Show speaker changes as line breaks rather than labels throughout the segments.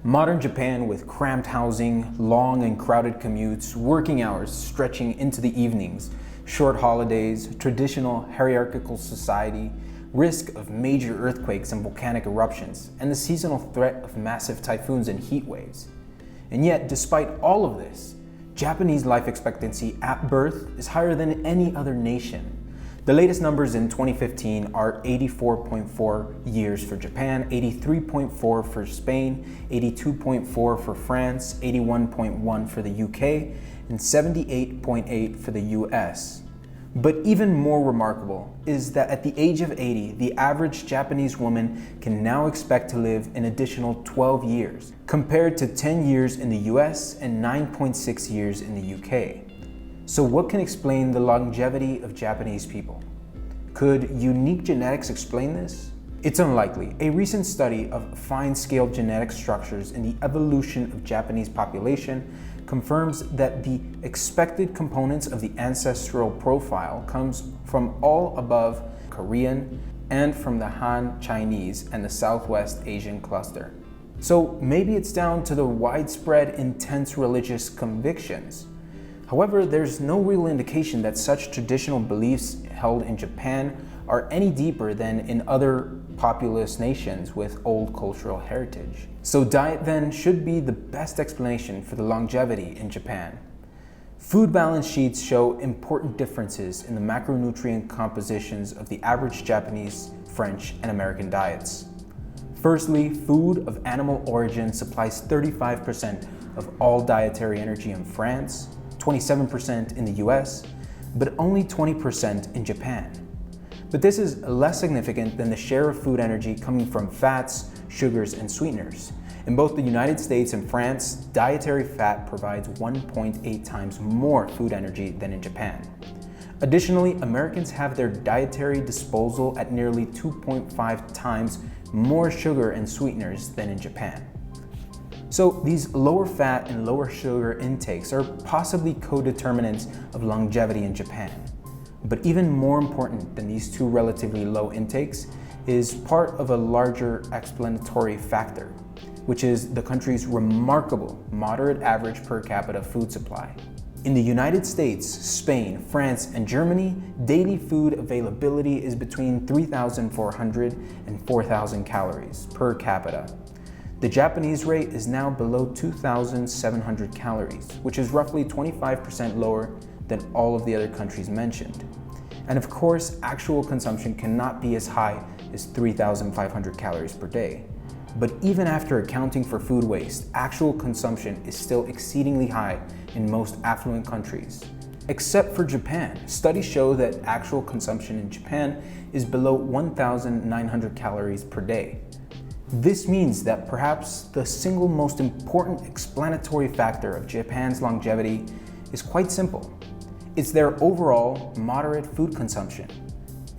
Modern Japan, with cramped housing, long and crowded commutes, working hours stretching into the evenings, short holidays, traditional hierarchical society, risk of major earthquakes and volcanic eruptions, and the seasonal threat of massive typhoons and heat waves. And yet, despite all of this, Japanese life expectancy at birth is higher than any other nation. The latest numbers in 2015 are 84.4 years for Japan, 83.4 for Spain, 82.4 for France, 81.1 for the UK, and 78.8 for the US. But even more remarkable is that at the age of 80, the average Japanese woman can now expect to live an additional 12 years, compared to 10 years in the US and 9.6 years in the UK. So what can explain the longevity of Japanese people? Could unique genetics explain this? It's unlikely. A recent study of fine-scale genetic structures in the evolution of Japanese population confirms that the expected components of the ancestral profile comes from all above Korean and from the Han Chinese and the Southwest Asian cluster. So maybe it's down to the widespread intense religious convictions. However, there's no real indication that such traditional beliefs held in Japan are any deeper than in other populous nations with old cultural heritage. So diet then should be the best explanation for the longevity in Japan. Food balance sheets show important differences in the macronutrient compositions of the average Japanese, French, and American diets. Firstly, food of animal origin supplies 35% of all dietary energy in France, 27% in the US, but only 20% in Japan. But this is less significant than the share of food energy coming from fats, sugars, and sweeteners. In both the United States and France, dietary fat provides 1.8 times more food energy than in Japan. Additionally, Americans have their dietary disposal at nearly 2.5 times more sugar and sweeteners than in Japan. So these lower fat and lower sugar intakes are possibly co-determinants of longevity in Japan. But even more important than these two relatively low intakes is part of a larger explanatory factor, which is the country's remarkable moderate average per capita food supply. In the United States, Spain, France, and Germany, daily food availability is between 3,400 and 4,000 calories per capita. The Japanese rate is now below 2,700 calories, which is roughly 25% lower than all of the other countries mentioned. And of course, actual consumption cannot be as high as 3,500 calories per day. But even after accounting for food waste, actual consumption is still exceedingly high in most affluent countries. Except for Japan, studies show that actual consumption in Japan is below 1,900 calories per day. This means that perhaps the single most important explanatory factor of Japan's longevity is quite simple. It's their overall moderate food consumption.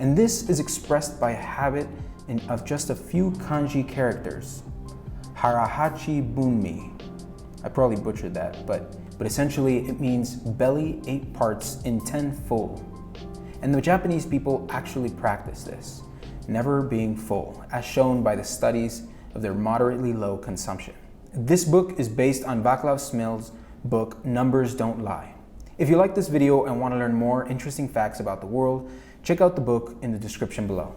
And this is expressed by a habit of just a few kanji characters. Harahachi bunmi. I probably butchered that, but essentially it means belly 8 parts in 10 full. And the Japanese people actually practice this, never being full, as shown by the studies of their moderately low consumption. This book is based on Vaclav Smil's book, Numbers Don't Lie. If you like this video and want to learn more interesting facts about the world, check out the book in the description below.